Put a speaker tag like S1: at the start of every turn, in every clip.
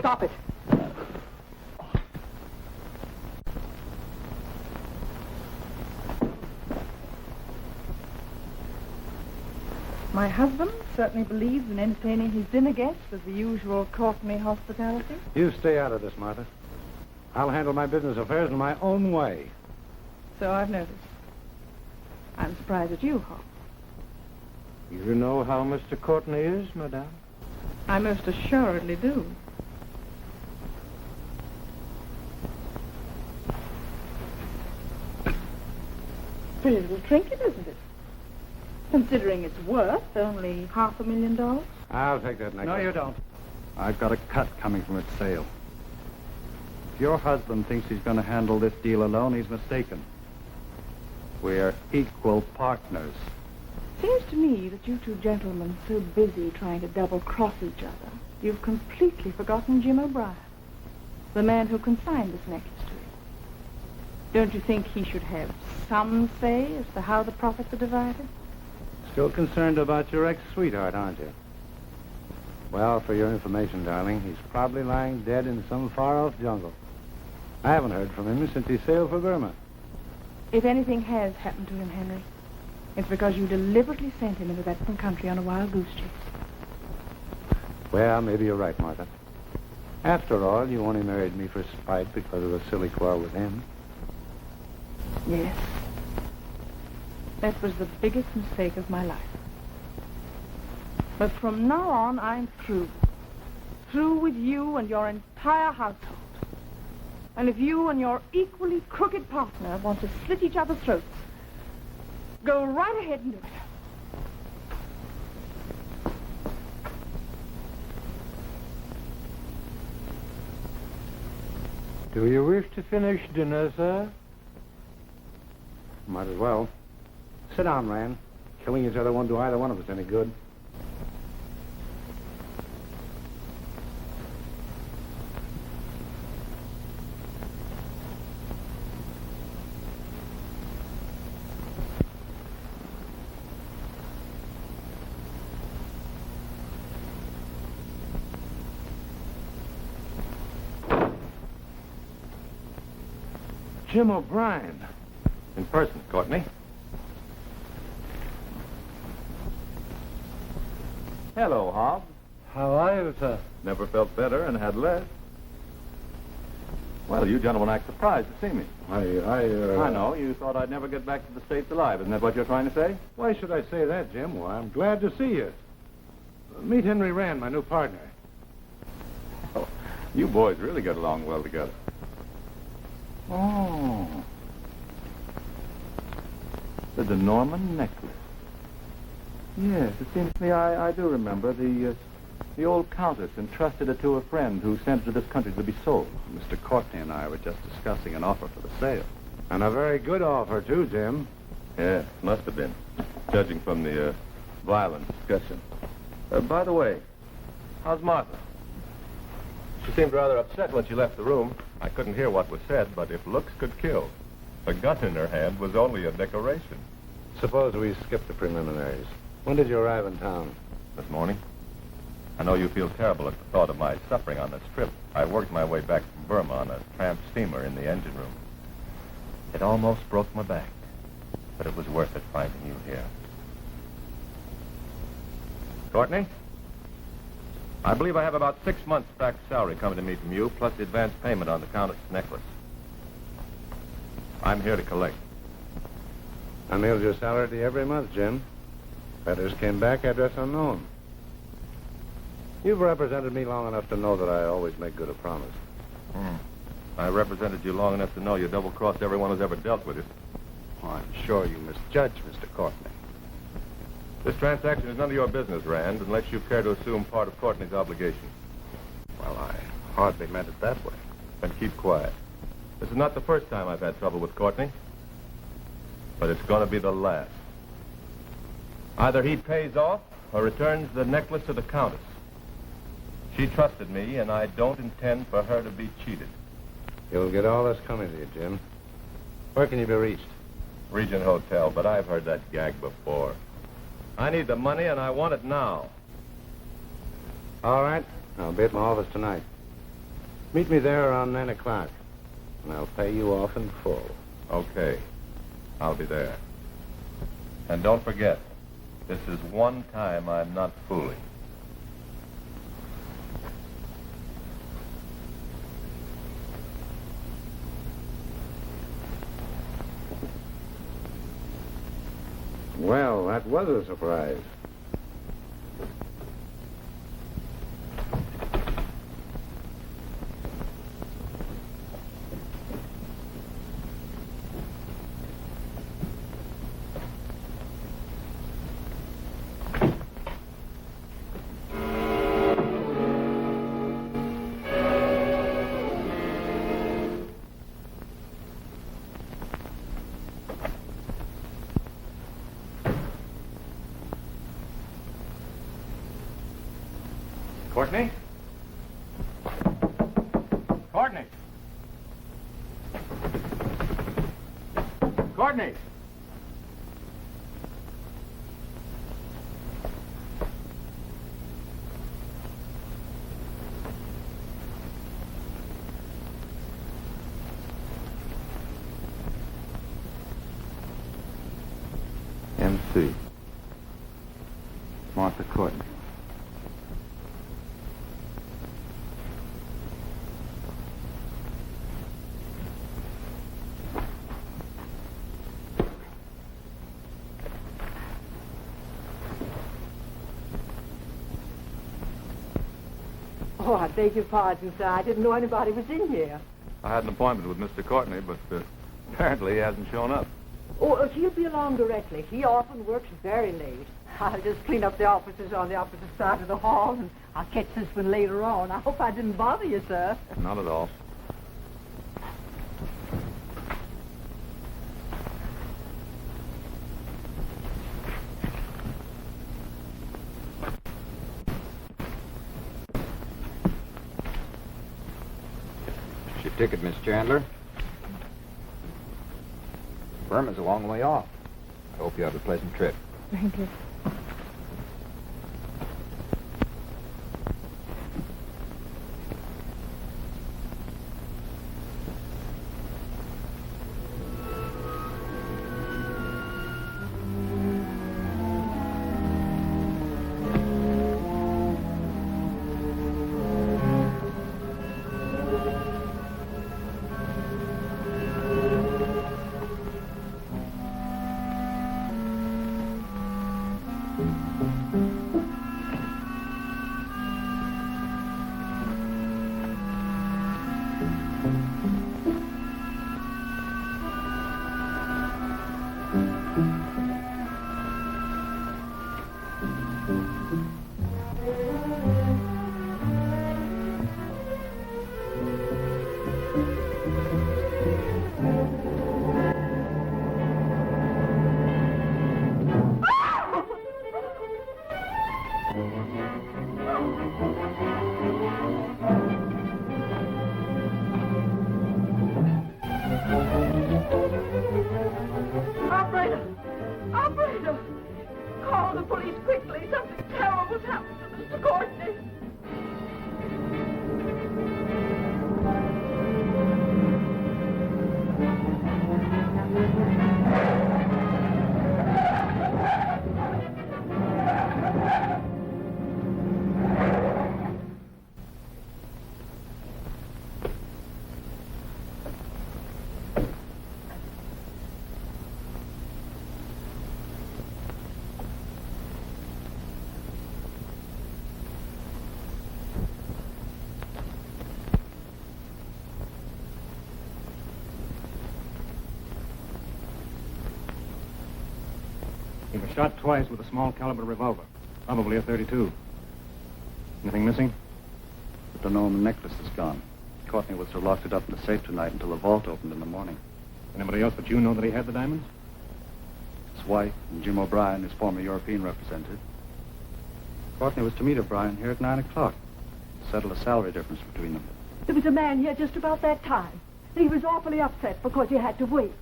S1: Stop it. My husband certainly believes in entertaining his dinner guests with the usual Courtney hospitality.
S2: You stay out of this, Martha. I'll handle my business affairs in my own way.
S1: So I've noticed. I'm surprised at you, Hobbs.
S3: You know how Mr. Courtney is, madame?
S1: I most assuredly do. Pretty little trinket, isn't it? Considering its worth, only $500,000.
S2: I'll take that necklace.
S3: No, you don't. I've got a cut coming from its sale. If your husband thinks he's going to handle this deal alone, he's mistaken. We're equal partners.
S1: Seems to me that you two gentlemen are so busy trying to double-cross each other, you've completely forgotten Jim O'Brien, the man who consigned this necklace to you. Don't you think he should have some say as to how the profits are divided?
S2: Still concerned about your ex-sweetheart, aren't you? Well, for your information, darling, he's probably lying dead in some far-off jungle. I haven't heard from him since he sailed for Burma.
S1: If anything has happened to him, Henry, it's because you deliberately sent him into that country on a wild goose chase.
S2: Well, maybe you're right, Martha. After all, you only married me for spite because of a silly quarrel with him.
S1: Yes. That was the biggest mistake of my life. But from now on, I'm through. Through with you and your entire household. And if you and your equally crooked partner want to slit each other's throats, go right ahead and do it.
S3: Do you wish to finish dinner, sir?
S2: Might as well. Sit down, Rand. Killing each other won't do either one of us any good.
S3: Jim O'Brien. In person, Courtney. Hello, Hobbs.
S2: How are you, sir?
S4: Never felt better and had less. Well, you gentlemen act surprised to see me.
S2: I
S4: know. You thought I'd never get back to the States alive. Isn't that what you're trying to say?
S2: Why should I say that, Jim? Well, I'm glad to see you. Meet Henry Rand, my new partner.
S4: Oh, you boys really get along well together. Oh. The Norman necklace. Yes, it seems to me I do remember. The old countess entrusted it to a friend who sent it to this country to be sold.
S3: Mr. Courtney and I were just discussing an offer for the sale.
S2: And a very good offer, too, Jim.
S4: Yeah, must have been, judging from the violent discussion. By the way, how's Martha? She seemed rather upset when she left the room. I couldn't hear what was said, but if looks could kill, the gun in her hand was only a decoration.
S2: Suppose we skip the preliminaries. When did you arrive in town?
S4: This morning. I know you feel terrible at the thought of my suffering on this trip. I worked my way back from Burma on a tramp steamer in the engine room. It almost broke my back, but it was worth it finding you here. Courtney? I believe I have about 6 months' back salary coming to me from you, plus the advance payment on the Countess' necklace. I'm here to collect.
S2: I mailed your salary to you every month, Jim. Letters came back, address unknown. You've represented me long enough to know that I always make good a promise.
S4: I represented you long enough to know you double-crossed everyone who's ever dealt with you.
S3: Oh, I'm sure you misjudged Mr. Courtney.
S4: This transaction is none of your business, Rand, unless you care to assume part of Courtney's obligation.
S3: Well, I hardly meant it that way.
S4: Then keep quiet. This is not the first time I've had trouble with Courtney, but it's going to be the last. Either he pays off or returns the necklace to the Countess. She trusted me, and I don't intend for her to be cheated.
S2: You'll get all this coming to you, Jim. Where can you be reached?
S4: Regent Hotel, but I've heard that gag before. I need the money, and I want it now.
S2: All right. I'll be at my office tonight. Meet me there around 9 o'clock, and I'll pay you off in full.
S4: Okay. I'll be there. And don't forget, this is one time I'm not fooling.
S2: Well, that was a surprise.
S4: Courtney? Courtney? Courtney?
S3: MC. Martha Courtney.
S5: Oh, I beg your pardon, sir. I didn't know anybody was in here.
S4: I had an appointment with Mr. Courtney, but apparently he hasn't shown up.
S5: Oh, he'll be along directly. He often works very late. I'll just clean up the offices on the opposite side of the hall, and I'll catch this one later on. I hope I didn't bother you, sir.
S4: Not at all.
S3: Ticket, Miss Chandler. Burma's a long way off. I hope you have a pleasant trip.
S1: Thank you.
S2: Shot twice with a small caliber revolver. Probably a .32. Anything missing?
S3: But the necklace is gone. Courtney was to locked it up in the safe tonight until the vault opened in the morning.
S2: Anybody else but you know that he had the diamonds?
S3: His wife and Jim O'Brien, his former European representative. Courtney was to meet O'Brien here at 9 o'clock. Settle a salary difference between them.
S5: There was a man here just about that time. He was awfully upset because he had to wait.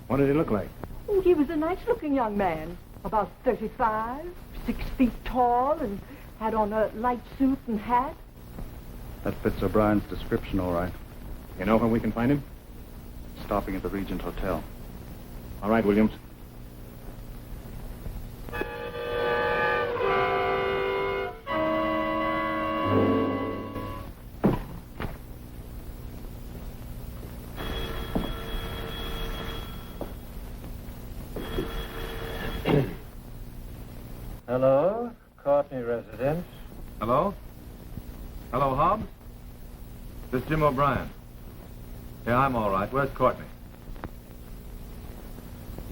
S2: What did he look like?
S5: Oh, he was a nice-looking young man. About 35, 6 feet tall, and had on a light suit and hat.
S3: That fits O'Brien's description, all right.
S2: You know where we can find him?
S3: Stopping at the Regent Hotel.
S2: All right, Williams.
S6: Hello, Courtney residence.
S4: Hello? Hello, Hobbs? This is Jim O'Brien. Yeah, I'm all right. Where's Courtney?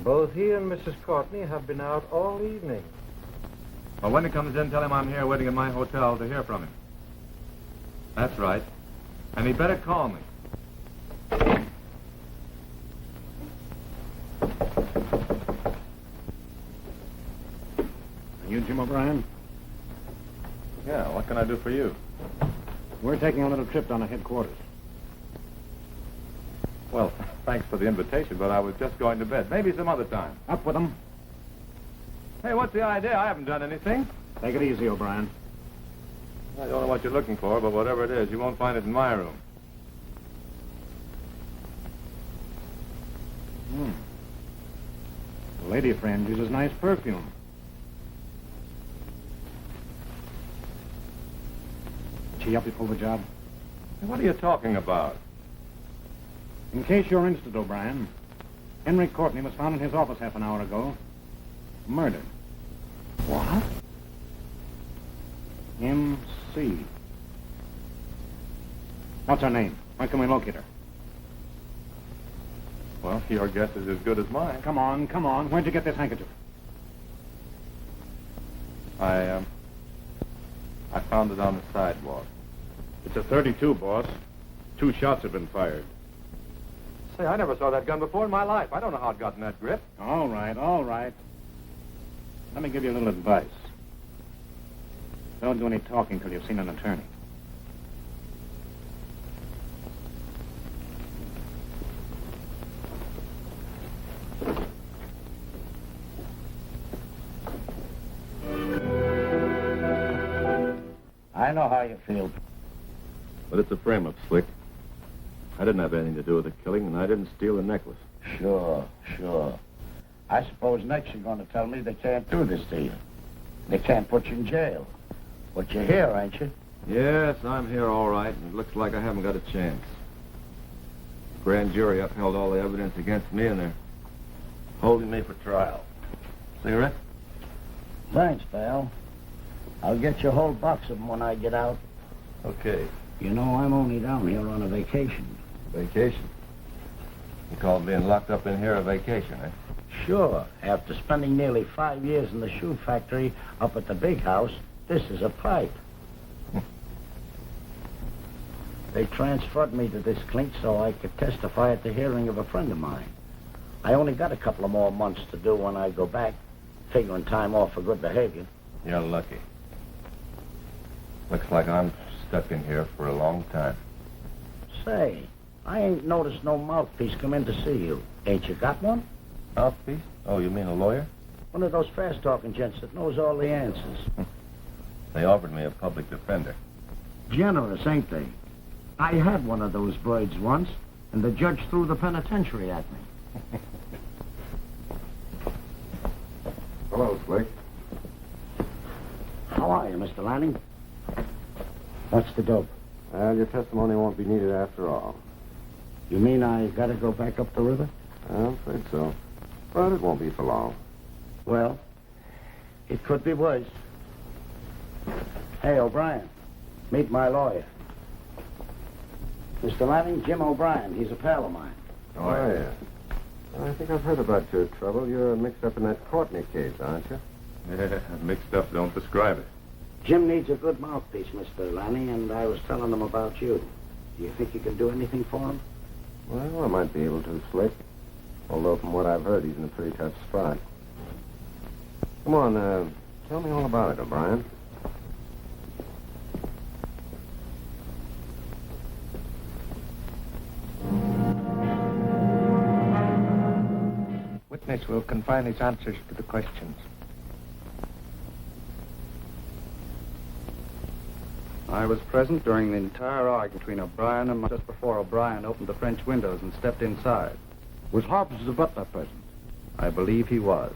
S6: Both he and Mrs. Courtney have been out all evening.
S4: Well, when he comes in, tell him I'm here waiting at my hotel to hear from him. That's right. And he better call me.
S2: Are you Jim O'Brien?
S4: Yeah, what can I do for you?
S2: We're taking a little trip down to headquarters.
S4: Well, thanks for the invitation, but I was just going to bed. Maybe some other time.
S2: Up with them.
S4: Hey, what's the idea? I haven't done anything.
S2: Take it easy, O'Brien.
S4: I don't know what you're looking for, but whatever it is, you won't find it in my room.
S2: The lady friend uses nice perfume. She help you pull the job?
S4: What are you talking about?
S2: In case you're interested, O'Brien, Henry Courtney was found in his office half an hour ago. Murdered.
S6: What?
S2: M.C. What's her name? Where can we locate her?
S4: Well, your guess is as good as mine.
S2: Come on, come on. Where'd you get this handkerchief?
S4: I found it on the sidewalk.
S7: It's a .32, boss. 2 shots have been fired.
S4: Say, I never saw that gun before in my life. I don't know how it got in that grip.
S2: All right, all right. Let me give you a little advice. Don't do any talking till you've seen an attorney.
S6: I know how you feel.
S4: But it's a frame-up, Slick. I didn't have anything to do with the killing, and I didn't steal the necklace.
S6: Sure. I suppose next you're going to tell me they can't do this to you. They can't put you in jail. But you're here, ain't you?
S4: Yes, I'm here all right, and it looks like I haven't got a chance. The grand jury upheld all the evidence against me, and they're holding me for trial. Cigarette?
S6: Thanks, pal. I'll get you a whole box of them when I get out.
S4: Okay.
S6: You know, I'm only down here on a vacation.
S4: Vacation? You call being locked up in here a vacation, eh?
S6: Sure. After spending nearly 5 years in the shoe factory up at the big house, this is a pipe. They transferred me to this clink so I could testify at the hearing of a friend of mine. I only got a couple of more months to do when I go back, figuring time off for good behavior.
S4: You're lucky. Looks like I'm stuck in here for a long time.
S6: Say, I ain't noticed no mouthpiece come in to see you. Ain't you got one?
S4: Mouthpiece? Oh, you mean a lawyer?
S6: One of those fast-talking gents that knows all the answers.
S4: They offered me a public defender.
S6: Generous, ain't they? I had one of those birds once, and the judge threw the penitentiary at me.
S7: Hello, Slick.
S6: How are you, Mr. Lanning? What's the dope?
S7: Well, your testimony won't be needed after all.
S6: You mean I gotta go back up the river?
S7: I'm afraid so. But it won't be for long.
S6: Well, it could be worse. Hey, O'Brien, meet my lawyer. Mr. Lanning, Jim O'Brien. He's a pal of mine.
S7: Oh, yeah.
S4: I think I've heard about your trouble. You're mixed up in that Courtney case, aren't you?
S7: Yeah, mixed up, don't describe it.
S6: Jim needs a good mouthpiece, Mr. Lanning, and I was telling him about you. Do you think you can do anything for him?
S4: Well, I might be able to, Slick. Although, from what I've heard, he's in a pretty tough spot. Come on, tell me all about it, O'Brien.
S8: Witness will confine his answers to the questions.
S3: I was present during the entire argument between O'Brien and just before O'Brien opened the French windows and stepped inside.
S2: Was Hobbs the butler present?
S3: I believe he was.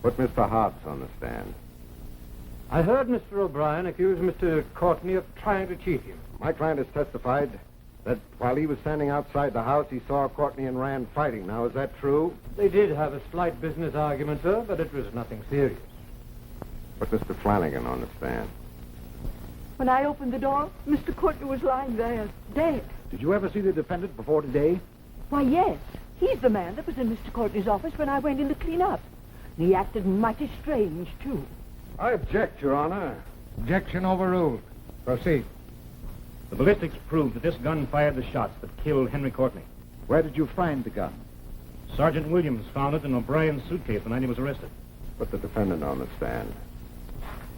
S2: Put Mr. Hobbs on the stand.
S8: I heard Mr. O'Brien accuse Mr. Courtney of trying to cheat him.
S2: My client has testified that while he was standing outside the house, he saw Courtney and Rand fighting. Now, is that true?
S8: They did have a slight business argument, sir, but it was nothing serious.
S2: Put Mr. Flanagan on the stand.
S5: When I opened the door, Mr. Courtney was lying there, dead.
S2: Did you ever see the defendant before today?
S5: Why, yes. He's the man that was in Mr. Courtney's office when I went in to clean up. And he acted mighty strange, too.
S2: I object, Your Honor.
S9: Objection overruled. Proceed. The ballistics proved that this gun fired the shots that killed Henry Courtney.
S2: Where did you find the gun?
S9: Sergeant Williams found it in O'Brien's suitcase the night he was arrested.
S2: Put the defendant on the stand.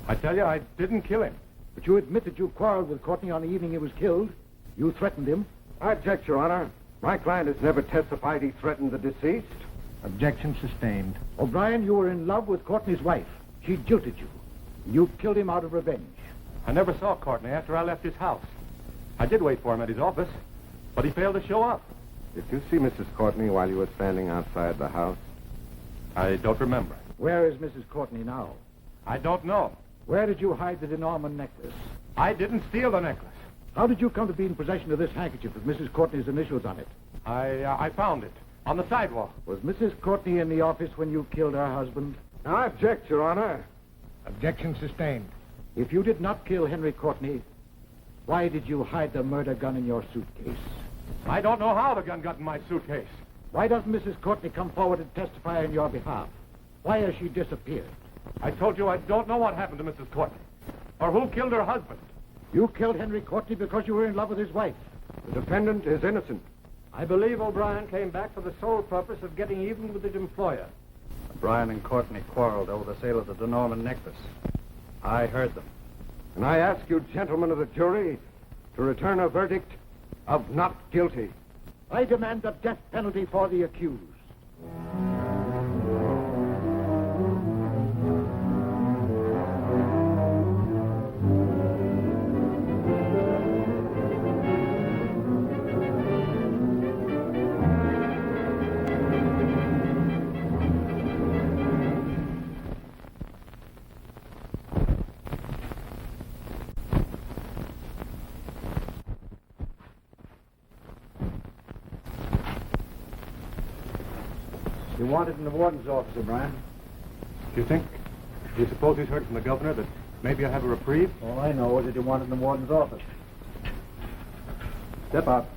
S4: I tell you, I didn't kill him.
S2: But you admit that you quarreled with Courtney on the evening he was killed. You threatened him. I object, Your Honor. My client has never testified he threatened the deceased.
S9: Objection sustained.
S2: O'Brien, you were in love with Courtney's wife. She jilted you. You killed him out of revenge.
S4: I never saw Courtney after I left his house. I did wait for him at his office, but he failed to show up. Did you see Mrs. Courtney while you were standing outside the house? I don't remember.
S2: Where is Mrs. Courtney now?
S4: I don't know.
S2: Where did you hide the Norman necklace?
S4: I didn't steal the necklace.
S2: How did you come to be in possession of this handkerchief with Mrs. Courtney's initials on it?
S4: I found it on the sidewalk.
S2: Was Mrs. Courtney in the office when you killed her husband? I object, Your Honor.
S9: Objection sustained.
S2: If you did not kill Henry Courtney, why did you hide the murder gun in your suitcase?
S4: I don't know how the gun got in my suitcase.
S2: Why doesn't Mrs. Courtney come forward and testify on your behalf? Why has she disappeared?
S4: I told you I don't know what happened to Mrs. Courtney, or who killed her husband.
S2: You killed Henry Courtney because you were in love with his wife. The defendant is innocent.
S8: I believe O'Brien came back for the sole purpose of getting even with his employer.
S3: O'Brien and Courtney quarreled over the sale of the Norman necklace. I heard them.
S2: And I ask you, gentlemen of the jury, to return a verdict of not guilty. I demand the death penalty for the accused.
S8: You're wanted in the warden's office, O'Brien.
S4: Do you suppose he's heard from the governor that maybe I have a reprieve?
S8: All I know is that you're wanted in the warden's office.
S4: Step out.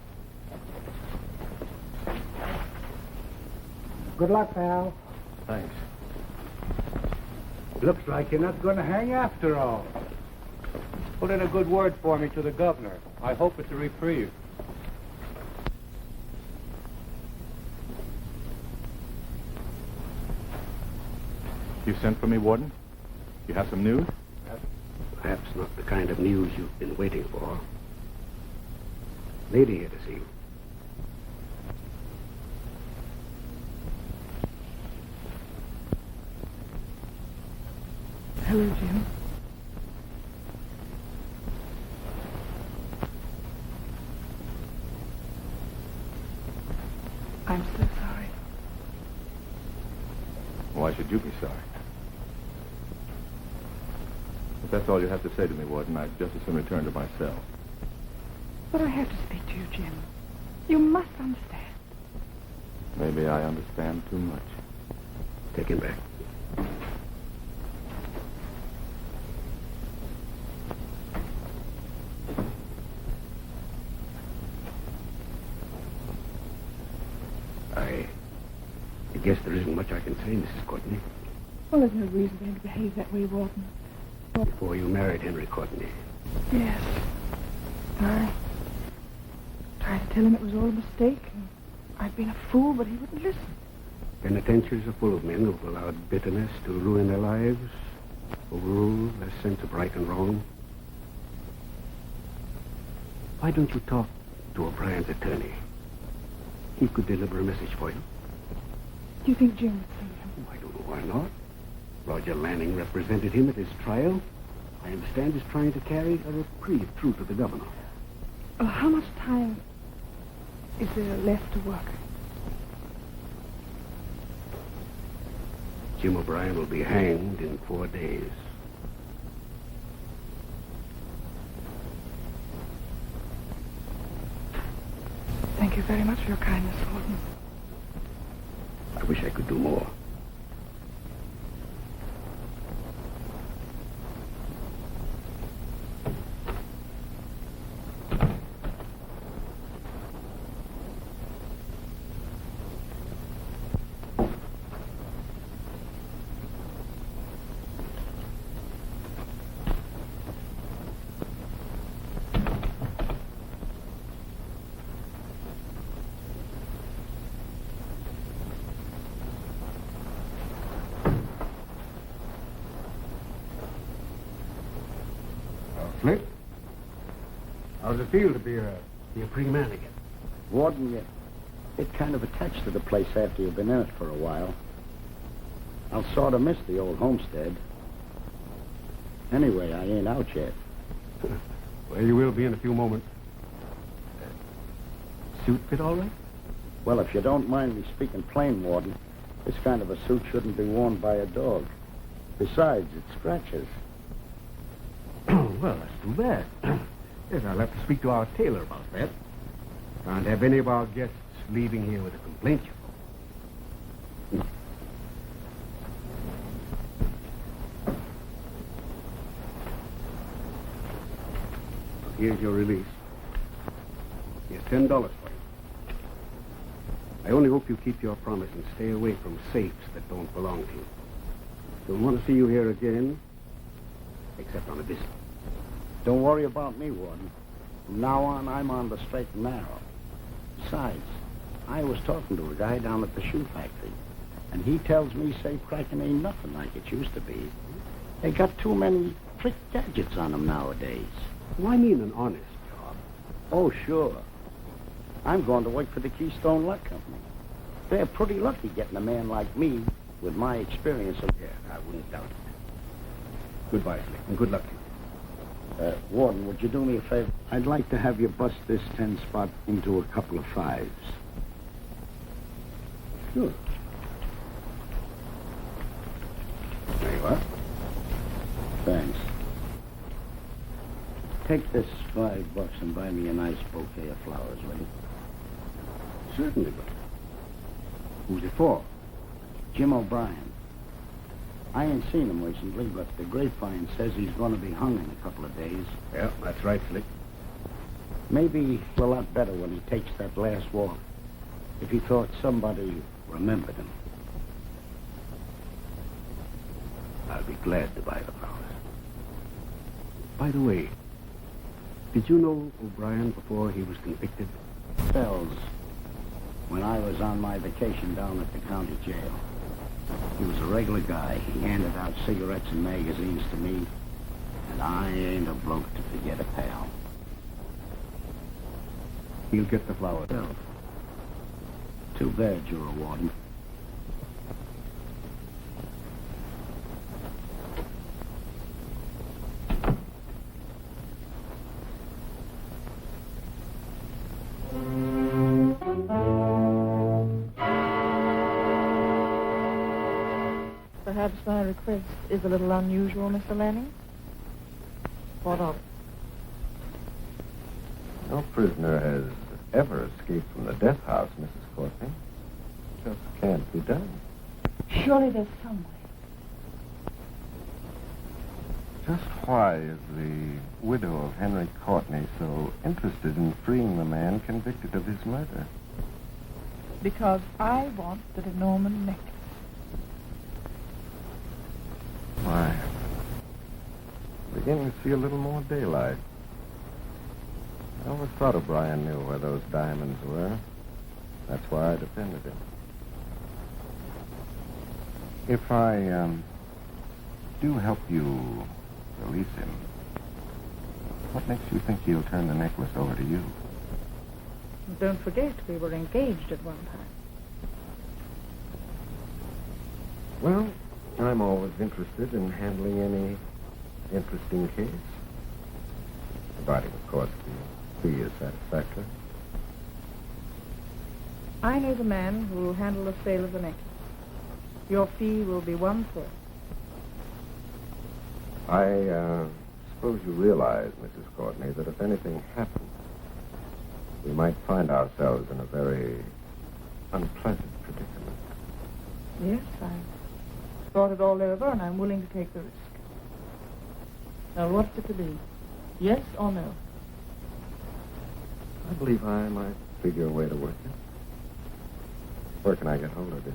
S8: Good luck, pal.
S4: Thanks.
S8: Looks like you're not going to hang after all. Put in a good word for me to the governor. I hope it's a reprieve.
S7: You sent for me, Warden? You have some news?
S10: Perhaps not the kind of news you've been waiting for. Lady here to see you.
S1: Hello, Jim. I'm so sorry.
S7: Why should you be sorry? If that's all you have to say to me, Warden, I'd just as soon return to my cell.
S1: But I have to speak to you, Jim. You must understand.
S7: Maybe I understand too much.
S10: Take him back. guess there isn't much I can say, Mrs. Courtney.
S1: Well, there's no reason for him to behave that way, Warden.
S10: Before you married Henry Courtney.
S1: Yes. I tried to tell him it was all a mistake, and I'd been a fool, but he wouldn't listen.
S10: Penitentiaries are full of men who've allowed bitterness to ruin their lives, overrule their sense of right and wrong. Why don't you talk to O'Brien's attorney? He could deliver a message for you.
S1: Do you think Jim would save him?
S10: I don't know why not. Roger Lanning represented him at his trial. I understand he's trying to carry a reprieve through to the governor.
S1: How much time is there left to work?
S10: Jim O'Brien will be hanged in 4 days.
S1: Thank you very much for your kindness, Warden.
S10: I wish I could do more.
S8: Flip? How does it feel to be a
S10: free man again?
S6: Warden, you get kind of attached to the place after you've been in it for a while. I'll sort of miss the old homestead. Anyway, I ain't out yet.
S10: Well, you will be in a few moments. Suit fit all right?
S6: Well, if you don't mind me speaking plain, Warden, this kind of a suit shouldn't be worn by a dog. Besides, it scratches.
S10: Well, that's too bad. Yes, I'll have to speak to our tailor about that. Can't have any of our guests leaving here with a complaint, you know. Here's your release. Here's $10 for you. I only hope you keep your promise and stay away from safes that don't belong to you. Don't want to see you here again, except on a visit.
S6: Don't worry about me, Warden. From now on, I'm on the straight and narrow. Besides, I was talking to a guy down at the shoe factory, and he tells me safe cracking ain't nothing like it used to be. They got too many trick gadgets on them nowadays.
S10: Well, I mean an honest job.
S6: Oh, sure. I'm going to work for the Keystone Luck Company. They're pretty lucky getting a man like me with my experience of...
S10: Yeah, I wouldn't doubt it. Goodbye, Slick, and good luck to you.
S6: Warden, would you do me a favor? I'd like to have you bust this 10 spot into a couple of 5s.
S10: Sure. There you are.
S6: Thanks. Take this $5 and buy me a nice bouquet of flowers, will you?
S10: Certainly, but who's it for?
S6: Jim O'Brien. I ain't seen him recently, but the grapevine says he's going to be hung in a couple of days.
S10: Yeah, that's right, Slick.
S6: Maybe he'd feel a lot better when he takes that last walk, if he thought somebody remembered him.
S10: I'll be glad to buy the flowers. By the way, did you know O'Brien before he was convicted?
S6: Bells. When I was on my vacation down at the county jail. He was a regular guy. He handed out cigarettes and magazines to me, and I ain't a bloke to forget a pal.
S10: He'll get the flowers.
S6: Well, too bad you're a warden.
S1: Perhaps my request is a little unusual, Mr. Lanning. What of it?
S4: No prisoner has ever escaped from the death house, Mrs. Courtney. Just can't be done.
S1: Surely there's some way.
S4: Just why is the widow of Henry Courtney so interested in freeing the man convicted of his murder?
S1: Because I want the De Norman necklace.
S4: Why? Beginning to see a little more daylight. I always thought O'Brien knew where those diamonds were. That's why I defended him. If I, do help you release him, what makes you think he'll turn the necklace over to you?
S1: Don't forget, we were engaged at one time.
S4: Well, I'm always interested in handling any interesting case. Providing, of course, the fee is satisfactory.
S1: I know the man who will handle the sale of the necklace. Your fee will be 1/4.
S4: I suppose you realize, Mrs. Courtney, that if anything happened, we might find ourselves in a very unpleasant predicament.
S1: Yes, I thought it all over, and I'm willing to take the risk. Now, what's it to be? Yes or no?
S4: I believe I might figure a way to work it. Where can I get hold of you?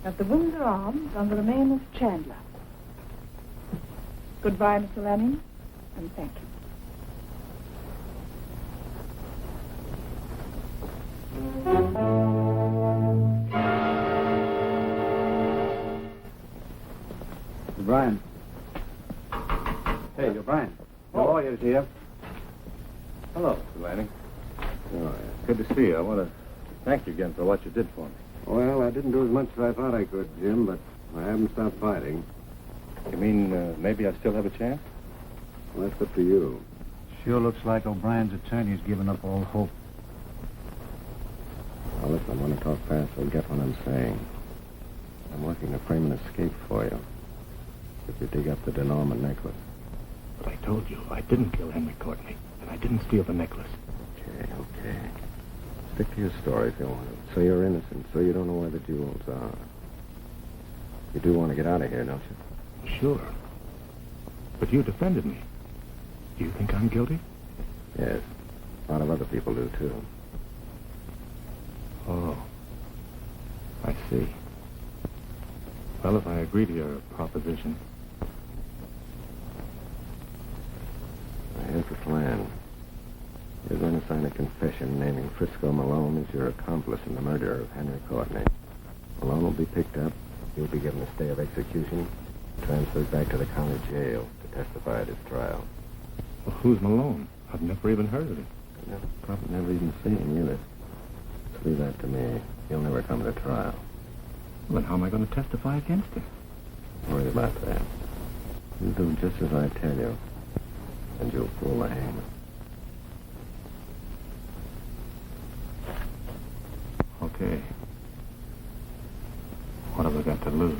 S1: At the Windsor Arms, under the name of Chandler. Goodbye, Mr. Lanning, and thank you.
S10: O'Brien. Hey, O'Brien. The lawyer's here.
S2: Hello, Mr. Lanning. Oh, yeah. Good to see you. I want to thank you again for what you did for me.
S10: Well, I didn't do as much as I thought I could, Jim, but I haven't stopped fighting.
S2: You mean maybe I still have a chance?
S10: Well, that's good for you.
S8: Sure looks like O'Brien's attorney's given up all hope.
S4: Now, listen, I want to talk fast so you get what I'm saying. I'm working to frame an escape for you. If you dig up the De Norman necklace.
S9: But I told you, I didn't kill Henry Courtney, and I didn't steal the necklace.
S4: Okay. Stick to your story if you want to. So you're innocent, so you don't know where the jewels are. You do want to get out of here, don't you?
S9: Sure. But you defended me. Do you think I'm guilty?
S4: Yes. A lot of other people do, too.
S9: Oh. I see. Well, if I agree to your proposition.
S4: Here's the plan. You're going to sign a confession naming Frisco Malone as your accomplice in the murder of Henry Courtney. Malone will be picked up. You'll be given a stay of execution, transferred back to the county jail to testify at his trial.
S9: Well, who's Malone? I've never even heard of him.
S4: You'll probably never even see him either. Just leave that to me. He'll never come to trial.
S9: Well, then how am I going to testify against him?
S4: Don't worry about that. You'll do just as I tell you, and you'll pull the hangman.
S9: Okay. What have I got to lose?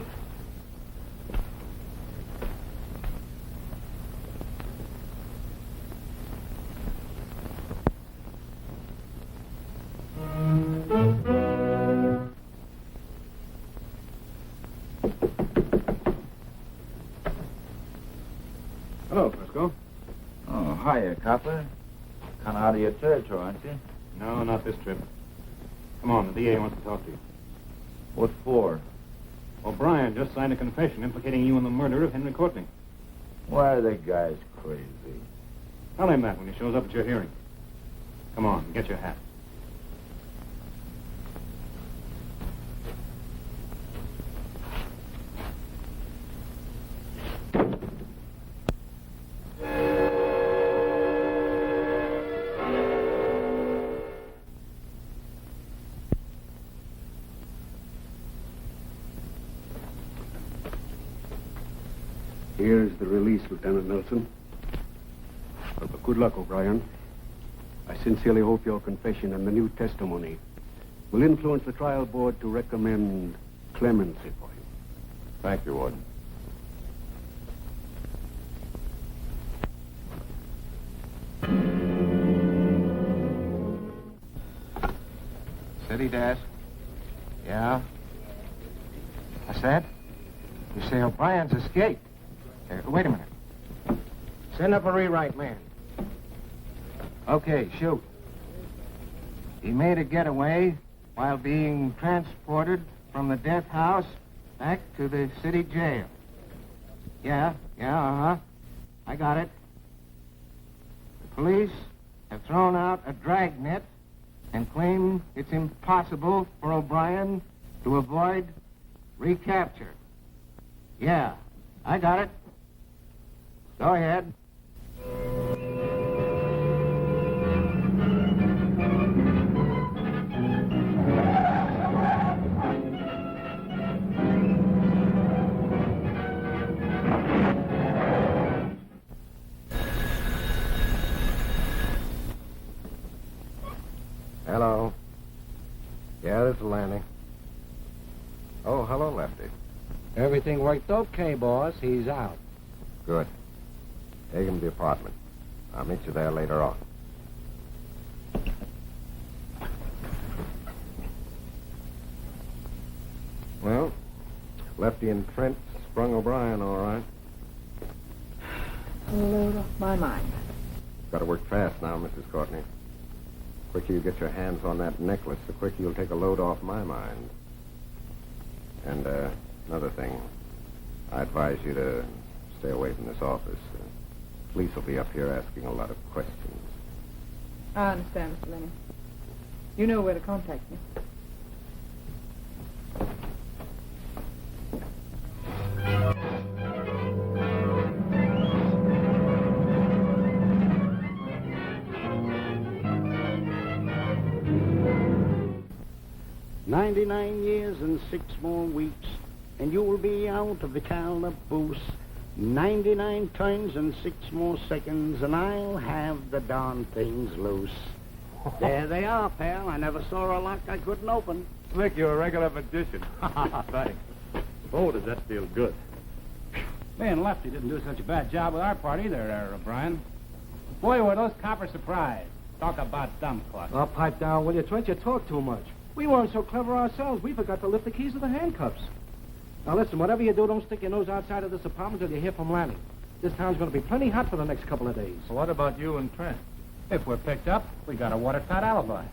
S10: Hello, Frisco.
S11: Oh, hiya, copper. Kind of out of your territory, aren't you?
S8: No, not this trip. Come on, the DA wants to talk to you.
S11: What for?
S8: O'Brien just signed a confession implicating you in the murder of Henry Courtney.
S11: Why are they guys crazy?
S8: Tell him that when he shows up at your hearing. Come on, get your hat.
S10: Here's the release, Lieutenant Nelson. But good luck, O'Brien. I sincerely hope your confession and the new testimony will influence the trial board to recommend clemency for you.
S4: Thank you, Warden.
S6: City desk. Yeah? What's that? You say O'Brien's escaped. Wait a minute. Send up a rewrite man. Okay, shoot. He made a getaway,
S12: while being transported from the death house back to the city jail. Yeah, I got it. The police have thrown out a dragnet and claim it's impossible for O'Brien to avoid recapture. Yeah, I got it. Go ahead.
S4: Hello. Yeah, this is Lanning. Oh, hello, Lefty.
S6: Everything worked okay, boss. He's out.
S4: Good. Take him to the apartment. I'll meet you there later on. Well, Lefty and Trent sprung O'Brien all right.
S1: A load off my mind.
S4: Got to work fast now, Mrs. Courtney. The quicker you get your hands on that necklace, the quicker you'll take a load off my mind. And, another thing. I advise you to stay away from this office. Police will be up here asking a lot of questions.
S1: I understand, Mr. Lenny. You know where to contact me.
S6: "99 years and 6 more weeks, and you will be out of the calaboose. 99 turns and 6 more seconds, and I'll have the darn things loose." There they are, pal. I never saw a lock I couldn't open.
S3: Slick, you're a regular magician. Thanks. Oh, does that feel good?
S9: Me and Lefty didn't do such a bad job with our part either, O'Brien. Boy, were those coppers surprised. Talk about dumb clock.
S12: Oh, pipe down, will you, Trent? You talk too much. We weren't so clever ourselves. We forgot to lift the keys of the handcuffs. Now, listen, whatever you do, don't stick your nose outside of this apartment till you hear from Lanning. This town's going to be plenty hot for the next couple of days.
S3: Well, what about you and Trent?
S9: If we're picked up, we got a watertight alibi.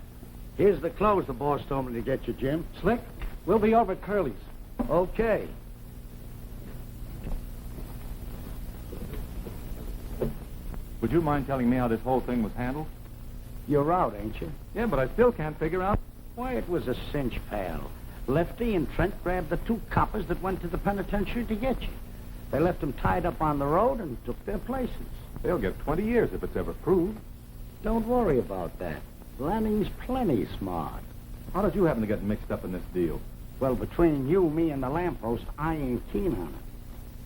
S6: Here's the clothes the boss told me to get you, Jim.
S12: Slick, we'll be over at Curly's.
S6: Okay.
S3: Would you mind telling me how this whole thing was handled?
S6: You're out, ain't you?
S3: Yeah, but I still can't figure out.
S6: Why, it was a cinch, pal. Lefty and Trent grabbed the 2 coppers that went to the penitentiary to get you. They left them tied up on the road and took their places.
S3: They'll get 20 years if it's ever proved.
S6: Don't worry about that. Lanning's plenty smart.
S3: How did you happen to get mixed up in this deal?
S6: Well, between you, me, and the lamppost, I ain't keen on it.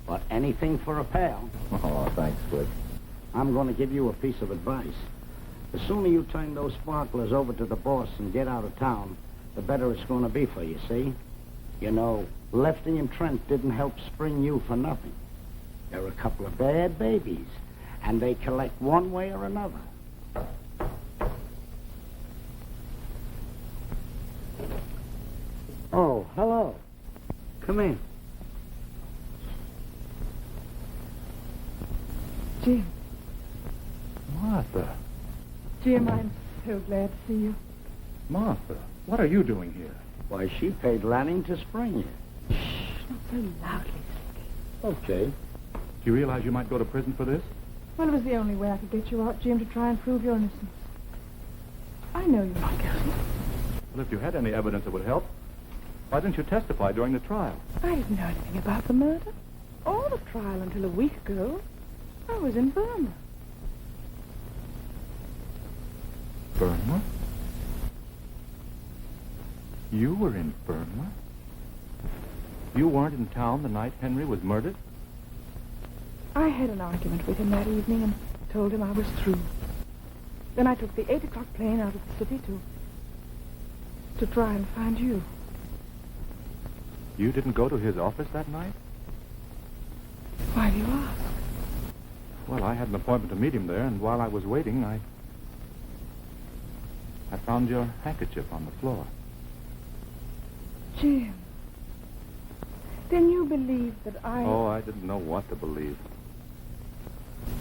S6: But anything for a pal.
S3: Oh, thanks, Slick.
S6: I'm going to give you a piece of advice. The sooner you turn those sparklers over to the boss and get out of town, the better it's going to be for you, see? You know, Lefty and Trent didn't help spring you for nothing. They're a couple of bad babies, and they collect one way or another. Oh, hello. Come in.
S1: Jim.
S3: Martha.
S1: Jim, I'm so glad to see you.
S3: Martha, what are you doing here?
S6: Why, she paid Lanning to spring you.
S1: Not so loudly, Slick.
S6: Okay.
S3: Do you realize you might go to prison for this?
S1: Well, it was the only way I could get you out, Jim, to try and prove your innocence. I know you're not guilty.
S3: Well, if you had any evidence that would help, why didn't you testify during the trial?
S1: I didn't know anything about the murder. Or the trial until a week ago. I was in Burma.
S3: Burma? You were in Burma? You weren't in town the night Henry was murdered?
S1: I had an argument with him that evening and told him I was through. Then I took the 8 o'clock plane out of the city to try and find you.
S3: You didn't go to his office that night?
S1: Why do you ask?
S3: Well, I had an appointment to meet him there, and while I was waiting, I found your handkerchief on the floor.
S1: Jim, then you believe that I...
S3: Oh, I didn't know what to believe.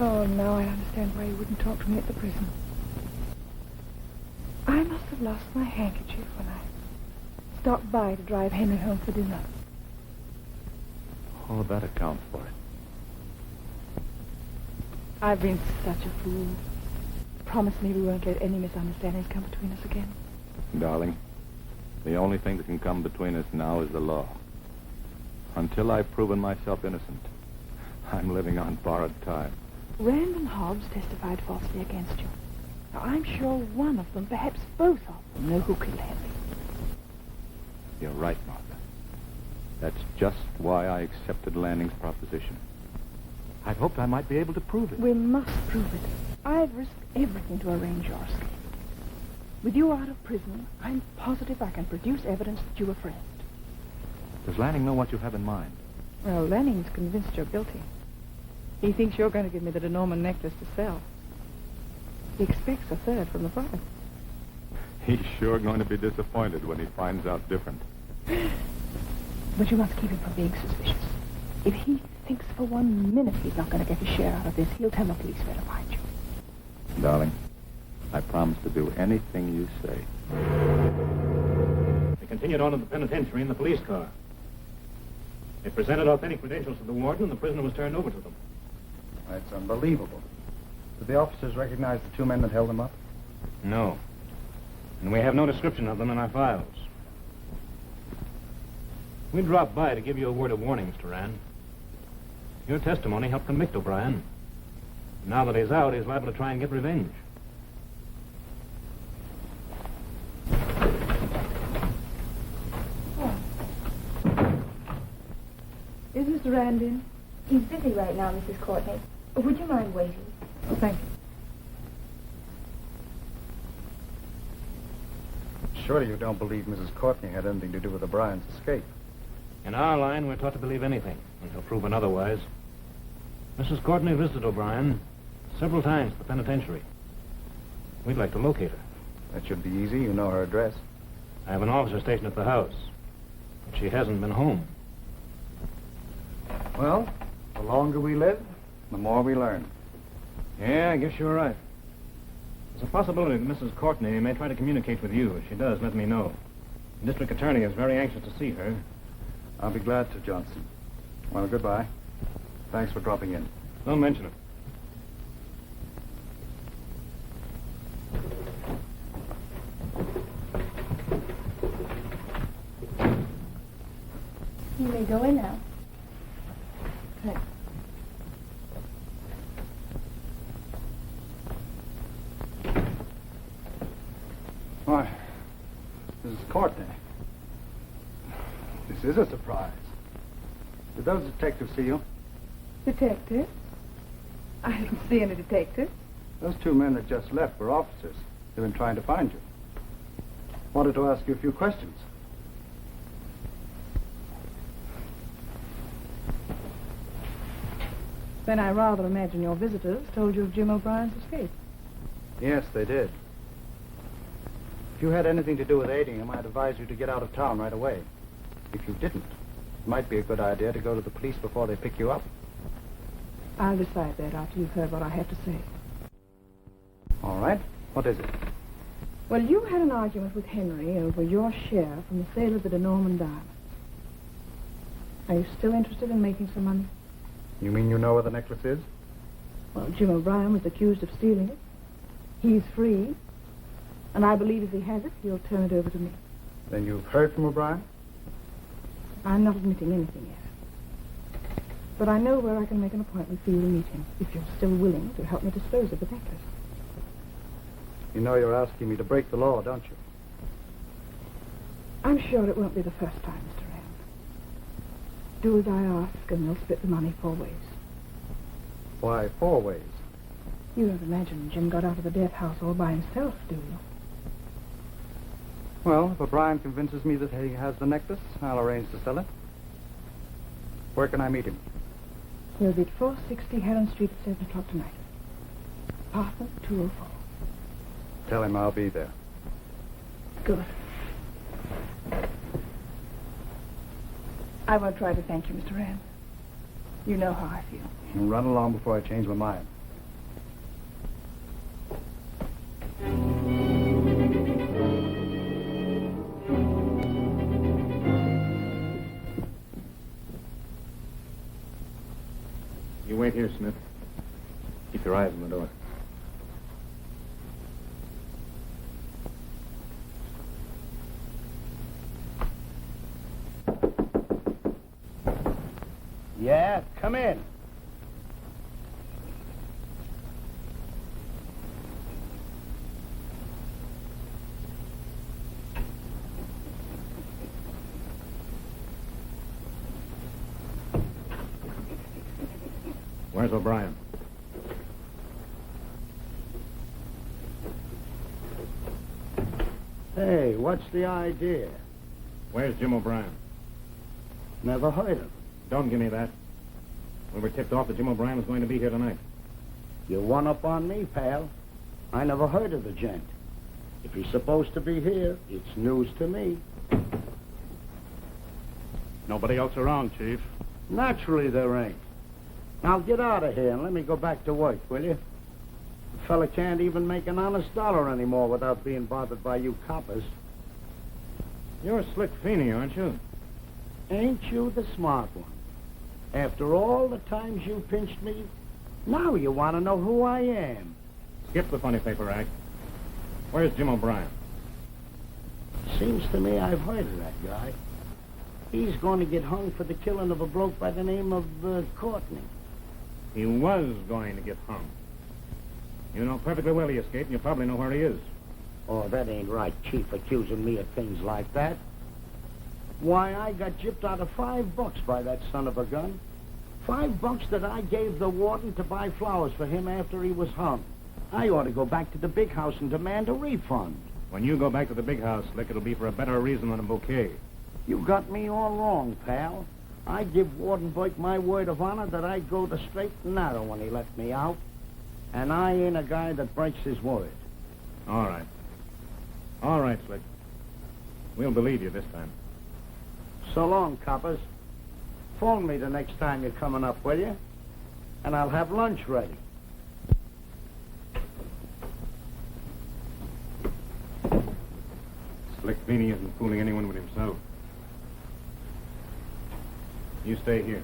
S1: Oh, now I understand why you wouldn't talk to me at the prison. I must have lost my handkerchief stopped by to drive Henry home for dinner.
S3: Oh, that accounts for it.
S1: I've been such a fool. Promise me we won't let any misunderstandings come between us again.
S3: Darling, the only thing that can come between us now is the law. Until I've proven myself innocent, I'm living on borrowed time.
S1: Rand and Hobbs testified falsely against you. Now, I'm sure one of them, perhaps both of them, know who killed Henry.
S3: You're right, Martha. That's just why I accepted Lanning's proposition. I'd hoped I might be able to prove it.
S1: We must prove it. I've risked everything to arrange your escape. With you out of prison, I'm positive I can produce evidence that you were friend.
S3: Does Lanning know what you have in mind?
S1: Well, Lanning's convinced you're guilty. He thinks you're going to give me the de Norman necklace to sell. He expects a third from the price.
S3: He's sure going to be disappointed when he finds out different.
S1: But you must keep him from being suspicious. If he thinks for 1 minute he's not going to get his share out of this, he'll tell the police where to find you.
S3: Darling, I promise to do anything you say.
S9: They continued on to the penitentiary in the police car. They presented authentic credentials to the warden, and the prisoner was turned over to them.
S8: That's unbelievable. Did the officers recognize the two men that held him up?
S9: No. And we have no description of them in our files. We dropped by to give you a word of warning, Mr. Rand. Your testimony helped convict O'Brien. Now that he's out, he's liable to try and get revenge.
S1: Is Mr. Rand in?
S13: He's busy right now, Mrs. Courtney. Would you mind waiting?
S1: Oh, thank you.
S8: Surely you don't believe Mrs. Courtney had anything to do with O'Brien's escape.
S9: In our line, we're taught to believe anything until proven otherwise. Mrs. Courtney visited O'Brien several times at the penitentiary. We'd like to locate her.
S8: That should be easy. You know her address.
S9: I have an officer stationed at the house, but she hasn't been home.
S8: Well, the longer we live, the more we learn.
S9: Yeah, I guess you're right. There's a possibility that Mrs. Courtney may try to communicate with you. If she does, let me know. The district attorney is very anxious to see her.
S8: I'll be glad to, Johnson. Well, goodbye. Thanks for dropping in.
S9: Don't mention it.
S13: You may go in now.
S1: Thanks.
S8: Why, Mrs. Courtney. This is a surprise. Did those detectives see you?
S1: Detective? I didn't see any detective.
S8: Those two men that just left were officers. They've been trying to find you. Wanted to ask you a few questions.
S1: Then I rather imagine your visitors told you of Jim O'Brien's escape.
S8: Yes, they did. If you had anything to do with aiding him, I'd advise you to get out of town right away. If you didn't, it might be a good idea to go to the police before they pick you up.
S1: I'll decide that after you've heard what I have to say.
S8: All right. What is it?
S1: Well, you had an argument with Henry over your share from the sale of the de Norman diamonds. Are you still interested in making some money?
S8: You mean you know where the necklace is?
S1: Well, Jim O'Brien was accused of stealing it. He's free. And I believe if he has it, he'll turn it over to me.
S8: Then you've heard from O'Brien?
S1: I'm not admitting anything yet. But I know where I can make an appointment for you to meet him, if you're still willing to help me dispose of the necklace.
S8: You know you're asking me to break the law, don't you?
S1: I'm sure it won't be the first time, Mr. Rand. Do as I ask, and we'll split the money 4 ways.
S8: Why, 4 ways?
S1: You don't imagine Jim got out of the death house all by himself, do you?
S8: Well, if O'Brien convinces me that he has the necklace, I'll arrange to sell it. Where can I meet him?
S1: He'll be at 460 Heron Street at 7 o'clock tonight. Apartment 204.
S8: Tell him I'll be there.
S1: Good. I won't try to thank you, Mr. Rand. You know how I feel.
S8: And run along before I change my mind.
S7: wait here, Smith. Keep your eyes on the door.
S6: Yeah, come in.
S9: Where's O'Brien?
S6: Hey, what's the idea?
S9: Where's Jim O'Brien?
S6: Never heard of him.
S9: Don't give me that. We were tipped off that Jim O'Brien was going to be here tonight.
S6: You one up on me, pal. I never heard of the gent. If he's supposed to be here, it's news to me.
S7: Nobody else around, Chief.
S6: Naturally there ain't. Now get out of here and let me go back to work, will you? The fella can't even make an honest dollar anymore without being bothered by you coppers.
S9: You're Slick Pheeney, aren't you?
S6: Ain't you the smart one? After all the times you pinched me, now you want to know who I am.
S9: Skip the funny paper act. Where's Jim O'Brien?
S6: Seems to me I've heard of that guy. He's going to get hung for the killing of a bloke by the name of Courtney.
S9: He was going to get hung. You know perfectly well he escaped, and you probably know where he is.
S6: Oh, that ain't right, Chief, accusing me of things like that. Why, I got gypped out of $5 by that son of a gun. $5 that I gave the warden to buy flowers for him after he was hung. I ought to go back to the big house and demand a refund.
S9: When you go back to the big house, Slick, it'll be for a better reason than a bouquet.
S6: You got me all wrong, pal. I give Warden Burke my word of honor that I'd go the straight and narrow when he let me out. And I ain't a guy that breaks his word.
S9: All right. All right, Slick. We'll believe you this time.
S6: So long, coppers. Phone me the next time you're coming up, will you? And I'll have lunch ready.
S9: Slick Pheeney isn't fooling anyone but himself. You stay here.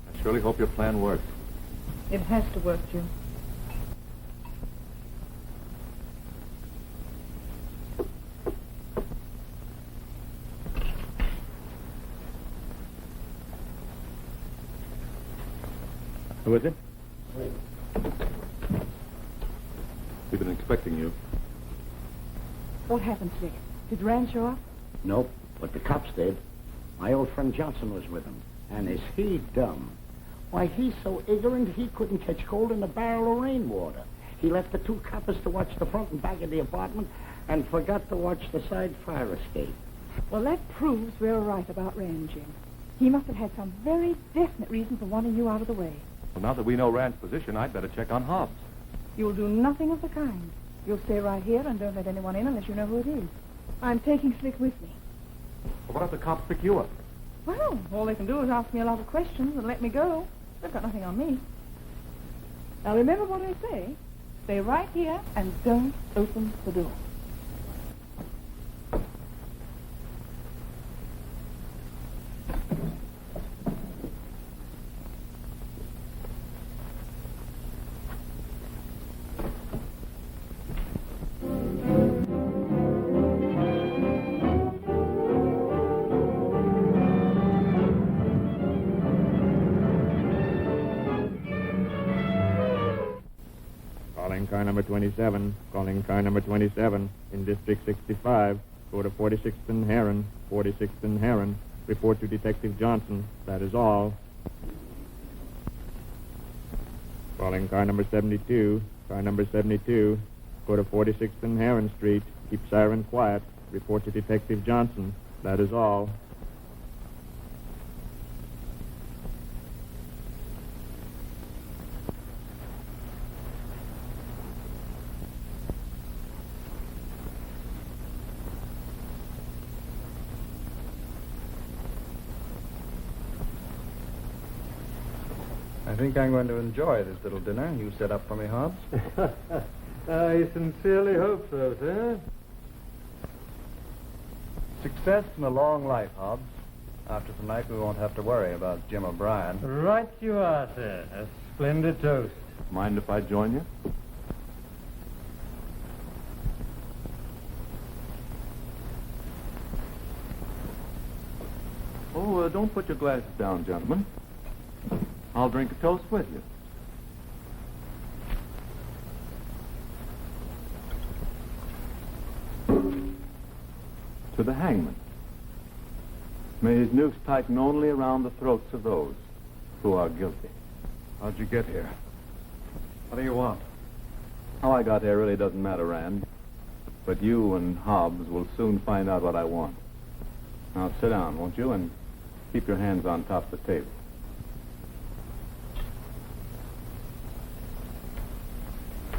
S4: I surely hope your plan works.
S1: It has to work, Jim.
S4: Who is it? We've been expecting you.
S1: What happened, Slick? Did Rand show up?
S6: Nope, but the cops did. My old friend Johnson was with him. And is he dumb? Why, he's so ignorant he couldn't catch cold in a barrel of rainwater. He left the two coppers to watch the front and back of the apartment and forgot to watch the side fire escape.
S1: Well, that proves we're right about Rand, Jim. He must have had some very definite reason for wanting you out of the way.
S4: Well, now that we know Rand's position, I'd better check on Hobbs.
S1: You'll do nothing of the kind. You'll stay right here and don't let anyone in unless you know who it is. I'm taking Slick with me.
S4: Well, what if the cops pick you up?
S1: Well, all they can do is ask me a lot of questions and let me go. They've got nothing on me. Now, remember what I say. Stay right here and don't open the door.
S14: Calling car number 27. Calling car number 27 in District 65. Go to 46th and Heron. 46th and Heron. Report to Detective Johnson. That is all. Calling car number 72. Car number 72. Go to 46th and Heron Street. Keep siren quiet. Report to Detective Johnson. That is all.
S8: think I'm going to enjoy this little dinner you set up for me, Hobbs?
S3: I sincerely hope so, sir.
S8: Success and a long life, Hobbs. After tonight, we won't have to worry about Jim O'Brien.
S3: Right you are, sir. A splendid toast.
S4: Mind if I join you? Oh, don't put your glasses down, gentlemen. I'll drink a toast with you. To the hangman. May his noose tighten only around the throats of those who are guilty.
S8: How'd you get here? What do you want?
S4: How I got here really doesn't matter, Rand. But you and Hobbs will soon find out what I want. Now sit down, won't you, and keep your hands on top of the table.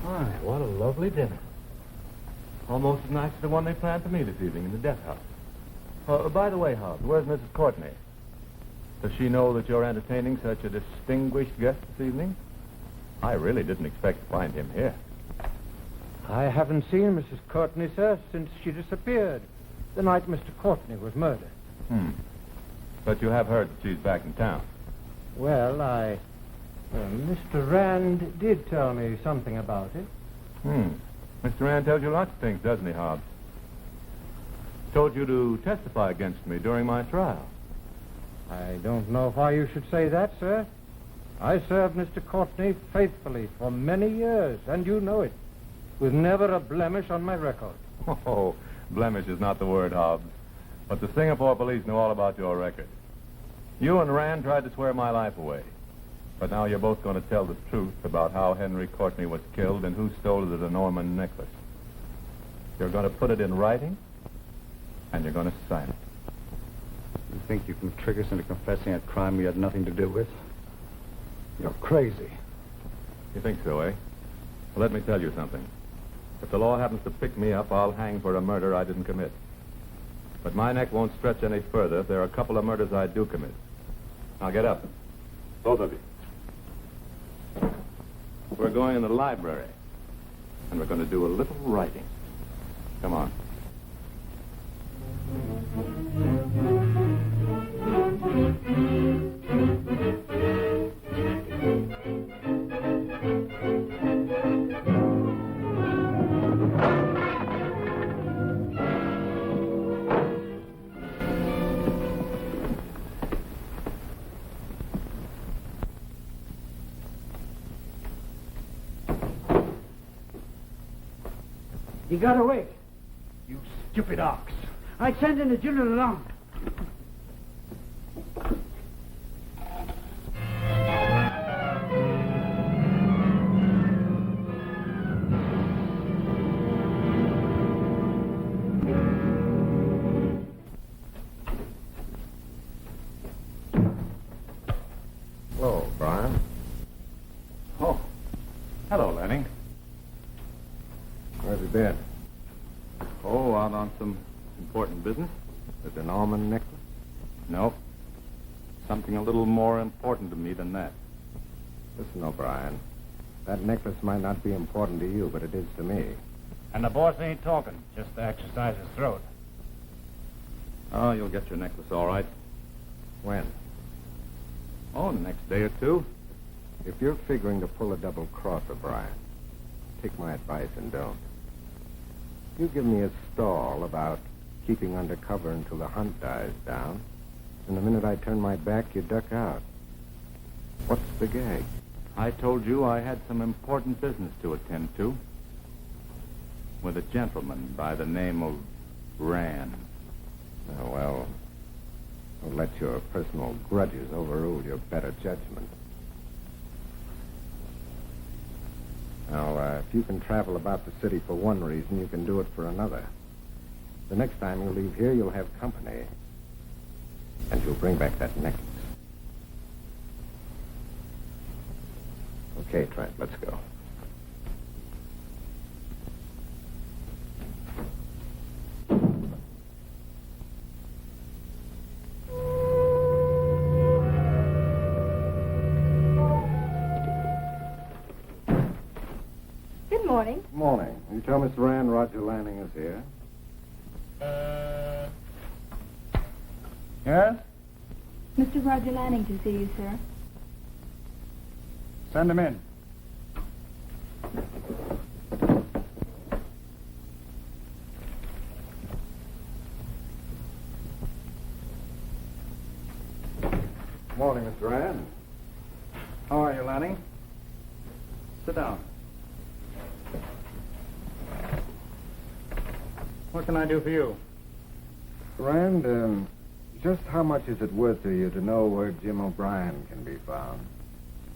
S4: My, what a lovely dinner. Almost as nice as the one they planned for me this evening in the death house. By the way, Hobbs, where's Mrs. Courtney? Does she know that you're entertaining such a distinguished guest this evening? I really didn't expect to find him here.
S12: I haven't seen Mrs. Courtney, sir, since she disappeared the night Mr. Courtney was murdered.
S4: But you have heard that she's back in town.
S12: Well, Mr. Rand did tell me something about it.
S4: Mr. Rand tells you lots of things, doesn't he, Hobbs? Told you to testify against me during my trial.
S12: I don't know why you should say that, sir. I served Mr. Courtney faithfully for many years, and you know it, with never a blemish on my record.
S4: Oh, blemish is not the word, Hobbs. But the Singapore police know all about your record. You and Rand tried to swear my life away. But now you're both going to tell the truth about how Henry Courtney was killed and who stole the Norman necklace. You're going to put it in writing, and you're going to sign it.
S8: You think you can trick us into confessing a crime we had nothing to do with? You're crazy.
S4: You think so, eh? Well, let me tell you something. If the law happens to pick me up, I'll hang for a murder I didn't commit. But my neck won't stretch any further if there are a couple of murders I do commit. Now get up. Both of you. We're going in the library, and we're going to do a little writing. Come on.
S12: He got away. You stupid ox. I sent in the general along.
S2: Hello, Brian.
S4: Oh. Hello, Lanning.
S2: Where's he been?
S4: Oh, out on some important business?
S2: The Norman necklace?
S4: No. Something a little more important to me than that.
S2: Listen, O'Brien. That necklace might not be important to you, but it is to me.
S9: And the boss ain't talking, just to exercise his throat.
S4: Oh, you'll get your necklace all right.
S2: When?
S4: Oh, the next day or two.
S2: If you're figuring to pull a double cross, O'Brien, take my advice and don't. You give me a stall about keeping under cover until the hunt dies down, and the minute I turn my back, you duck out. What's the gag?
S4: I told you I had some important business to attend to. With a gentleman by the name of Rand.
S2: Oh, well, don't let your personal grudges overrule your better judgment. Now, if you can travel about the city for one reason, you can do it for another. The next time you leave here, you'll have company. And you'll bring back that necklace. Okay, Trent, let's go.
S13: Good morning.
S2: Morning. You tell Mr. Rand Roger Lanning is here.
S8: Yes?
S13: Mr. Roger Lanning to see you, sir.
S8: Send him in.
S2: Morning, Mr. Rand.
S8: How are you, Lanning? Sit down. What can I do for you?
S2: Rand, just how much is it worth to you to know where Jim O'Brien can be found?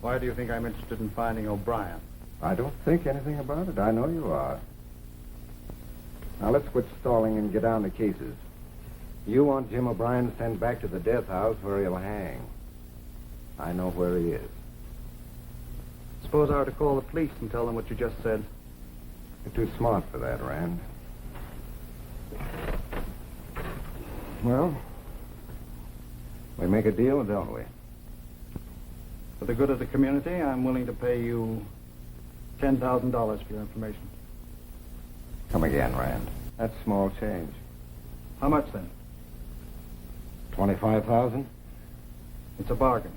S8: Why do you think I'm interested in finding O'Brien?
S2: I don't think anything about it. I know you are. Now, let's quit stalling and get down to cases. You want Jim O'Brien sent back to the death house where he'll hang. I know where he is.
S8: Suppose I were to call the police and tell them what you just said.
S2: You're too smart for that, Rand. Well, we make a deal, don't we?
S8: For the good of the community, I'm willing to pay you $10,000 for your information.
S2: Come again, Rand. That's small change.
S8: How much, then?
S2: 25,000?
S8: It's a bargain.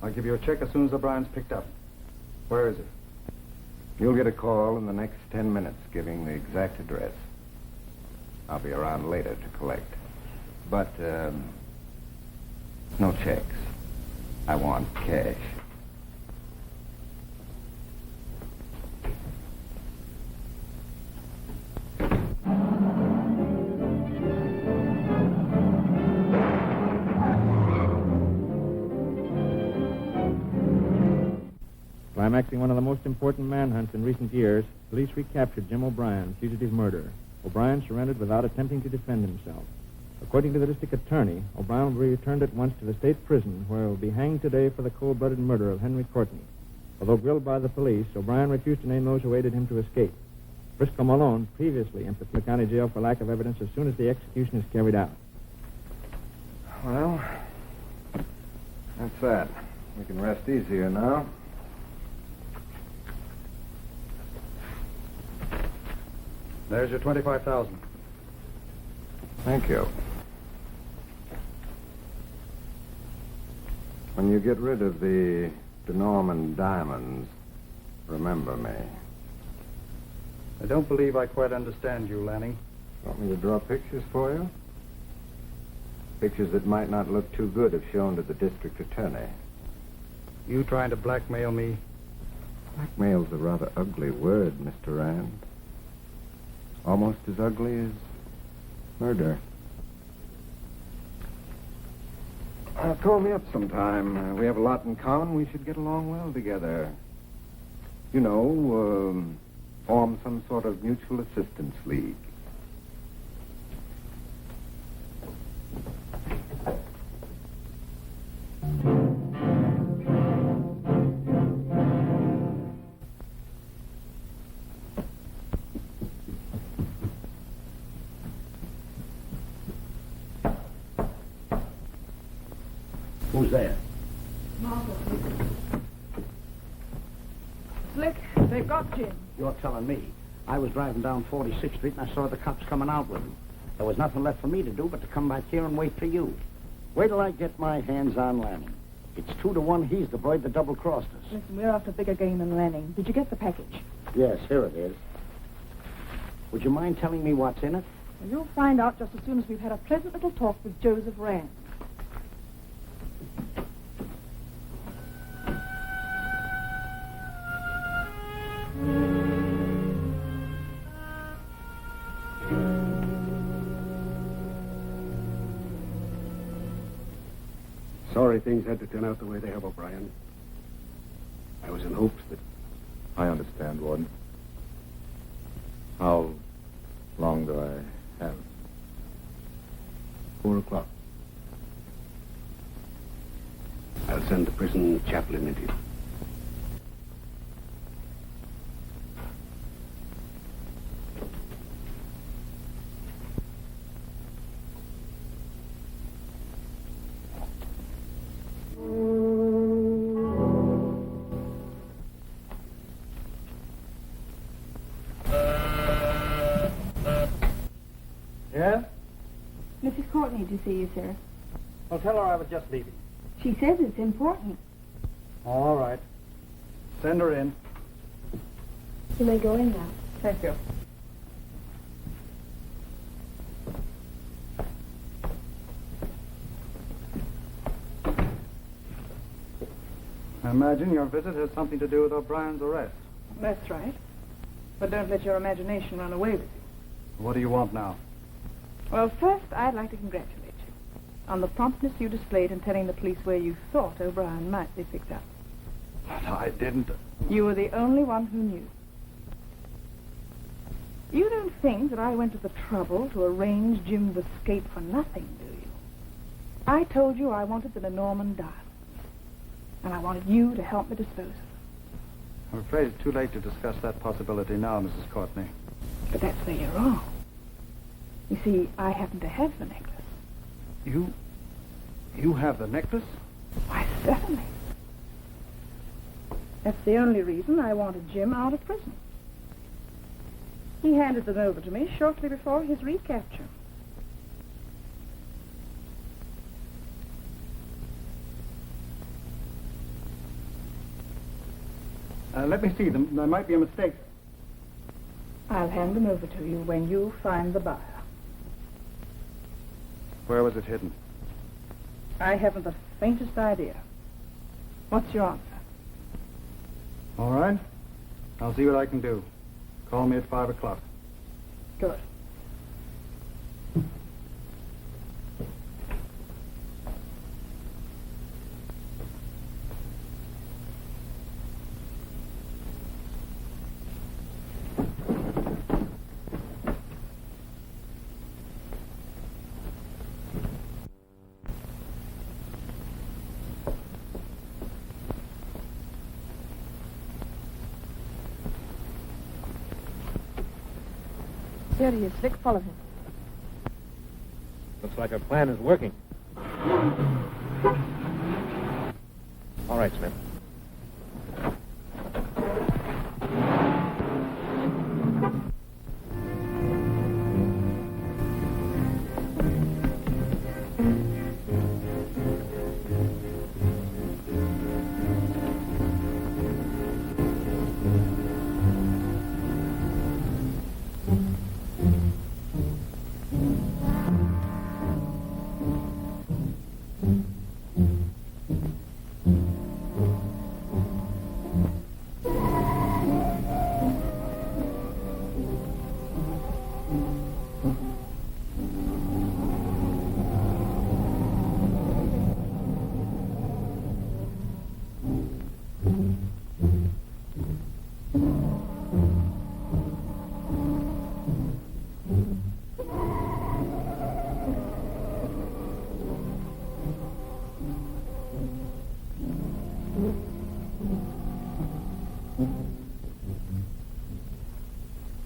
S8: I'll give you a check as soon as O'Brien's picked up. Where is it?
S2: You'll get a call in the next 10 minutes giving the exact address. I'll be around later to collect. But, no checks. I want cash.
S14: Climaxing one of the most important manhunts in recent years, police recaptured Jim O'Brien, fugitive murderer. O'Brien surrendered without attempting to defend himself. According to the district attorney, O'Brien will be returned at once to the state prison, where he will be hanged today for the cold-blooded murder of Henry Courtney. Although grilled by the police, O'Brien refused to name those who aided him to escape. Frisco Malone previously entered the county jail for lack of evidence as soon as the execution is carried out.
S2: Well, that's that. We can rest easier now.
S8: There's your 25,000.
S2: Thank you. When you get rid of the DeNorman diamonds, remember me.
S8: I don't believe I quite understand you, Lanning.
S2: Want me to draw pictures for you? Pictures that might not look too good if shown to the district attorney.
S8: You trying to blackmail me?
S2: Blackmail's a rather ugly word, Mr. Rand. Almost as ugly as murder. Call me up sometime. We have a lot in common. We should get along well together. You know, form some sort of mutual assistance league.
S6: Who's there?
S1: Slick, they've got Jim.
S6: You're telling me. I was driving down 46th Street and I saw the cops coming out with him. There was nothing left for me to do but to come back here and wait for you. Wait till I get my hands on Lanning. It's 2-1 he's the bird that double-crossed us.
S1: Listen, we're after bigger game than Lanning. Did you get the package?
S6: Yes, here it is. Would you mind telling me what's in it?
S1: Well, you'll find out just as soon as we've had a pleasant little talk with Joseph Rand.
S10: Sorry things had to turn out the way they have, O'Brien. I was in hopes that...
S4: I understand, Warden. How long do I have?
S10: 4 o'clock. I'll send the prison chaplain into you.
S8: Yes?
S13: Mrs. Courtney to see you, sir.
S8: Well, tell her I was just leaving.
S13: She says it's important.
S8: All right. Send her in.
S13: You may go in now.
S1: Thank you.
S8: I imagine your visit has something to do with O'Brien's arrest.
S1: That's right. But don't let your imagination run away with you.
S8: What do you want now?
S1: Well, first, I'd like to congratulate you on the promptness you displayed in telling the police where you thought O'Brien might be picked up.
S8: But I didn't.
S1: You were the only one who knew. You don't think that I went to the trouble to arrange Jim's escape for nothing, do you? I told you I wanted the Lenormand diamonds, and I wanted you to help me dispose of them.
S8: I'm afraid it's too late to discuss that possibility now, Mrs. Courtney.
S1: But that's where you're wrong. You see, I happen to have the necklace.
S8: You have the necklace?
S1: Why, certainly. That's the only reason I wanted Jim out of prison. He handed them over to me shortly before his recapture.
S8: Let me see them. There might be a mistake.
S1: I'll hand them over to you when you find the buyer.
S8: Where was it hidden?
S1: I haven't the faintest idea. What's your answer?
S8: All right. I'll see what I can do. Call me at 5 o'clock.
S1: Good. There he is, Slick. Follow him.
S9: Looks like our plan is working. All right, Smith.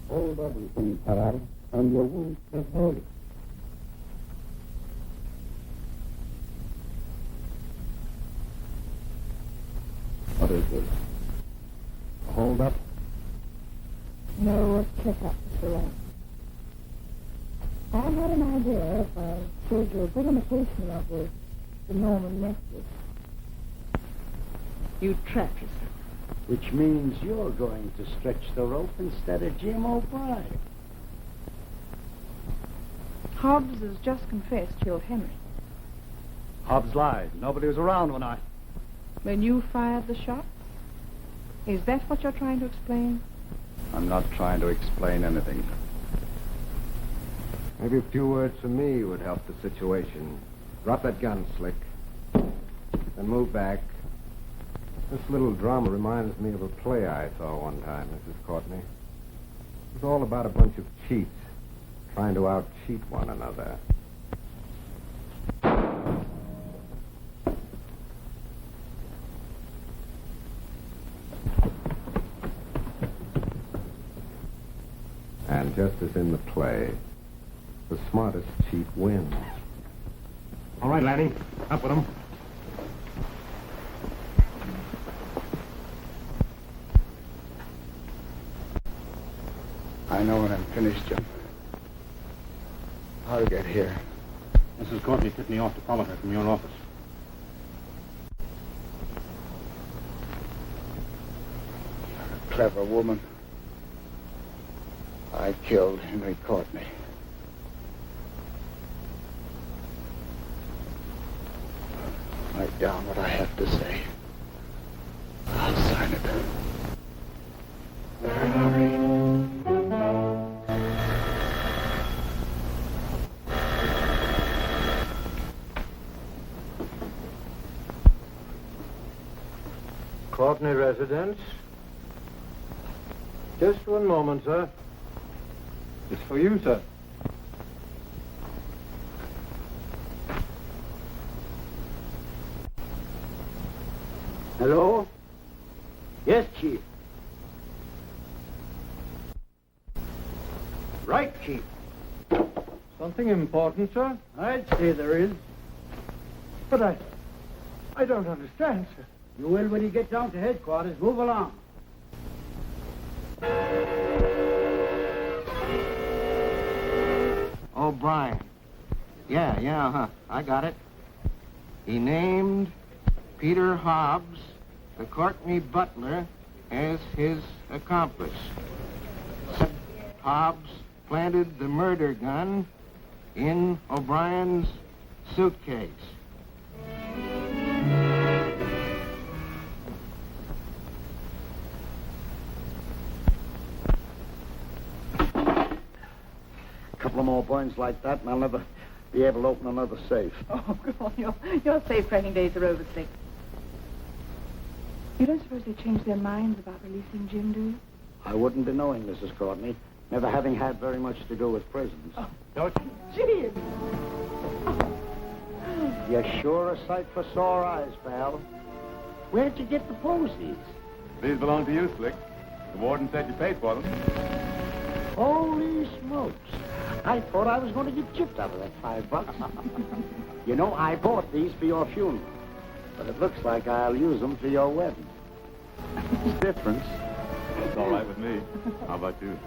S6: Hold everything, Farrell, and you won't get holy. What is this? Hold up?
S13: No, check up, Mr. Wright. I had an idea if I showed you a good imitation of the Norman necklace.
S1: You trapped yourself.
S6: Which means you're going to stretch the rope instead of Jim O'Brien.
S1: Hobbs has just confessed killed Henry.
S8: Hobbs lied. Nobody was around when I...
S1: When you fired the shot? Is that what you're trying to explain?
S2: I'm not trying to explain anything.
S4: Maybe a few words from me would help the situation. Drop that gun, Slick. Then move back. This little drama reminds me of a play I saw one time, Mrs. Courtney. It was all about a bunch of cheats trying to out-cheat one another. And just as in the play, the smartest cheat wins.
S9: All right, Lanning. Up with him.
S6: I know when I'm finished, Jim. I'll get here.
S7: Mrs. Courtney tipped me off to follow her from your office.
S6: You're a clever woman. I killed Henry Courtney. Write down what I have to say. I'll sign it.
S12: Courtney residence. Just one moment, sir.
S3: It's for you, sir.
S6: Hello? Yes, Chief. Right, Chief.
S12: Something important, sir?
S6: I'd say there is.
S12: But I don't understand, sir.
S6: You will when you get down to headquarters. Move along.
S12: O'Brien. Yeah, I got it. He named Peter Hobbs, the Courtney butler, as his accomplice. Hobbs planted the murder gun in O'Brien's suitcase.
S6: A couple of more points like that, and I'll never be able to open another safe.
S1: Oh, come on. Your safe-cracking days are over, Slick. You don't suppose they changed their minds about releasing Jim, do you?
S6: I wouldn't be knowing, Mrs. Courtney, never having had very much to do with prisons.
S1: Oh.
S6: Don't
S1: Jim!
S6: You're sure a sight for sore eyes, pal. Where'd you get the posies?
S4: These belong to you, Slick. The warden said you paid for them.
S6: Holy smokes. I thought I was going to get chipped out of that $5. You know, I bought these for your funeral. But it looks like I'll use them for your wedding. Difference.
S4: It's all right with me. How about you?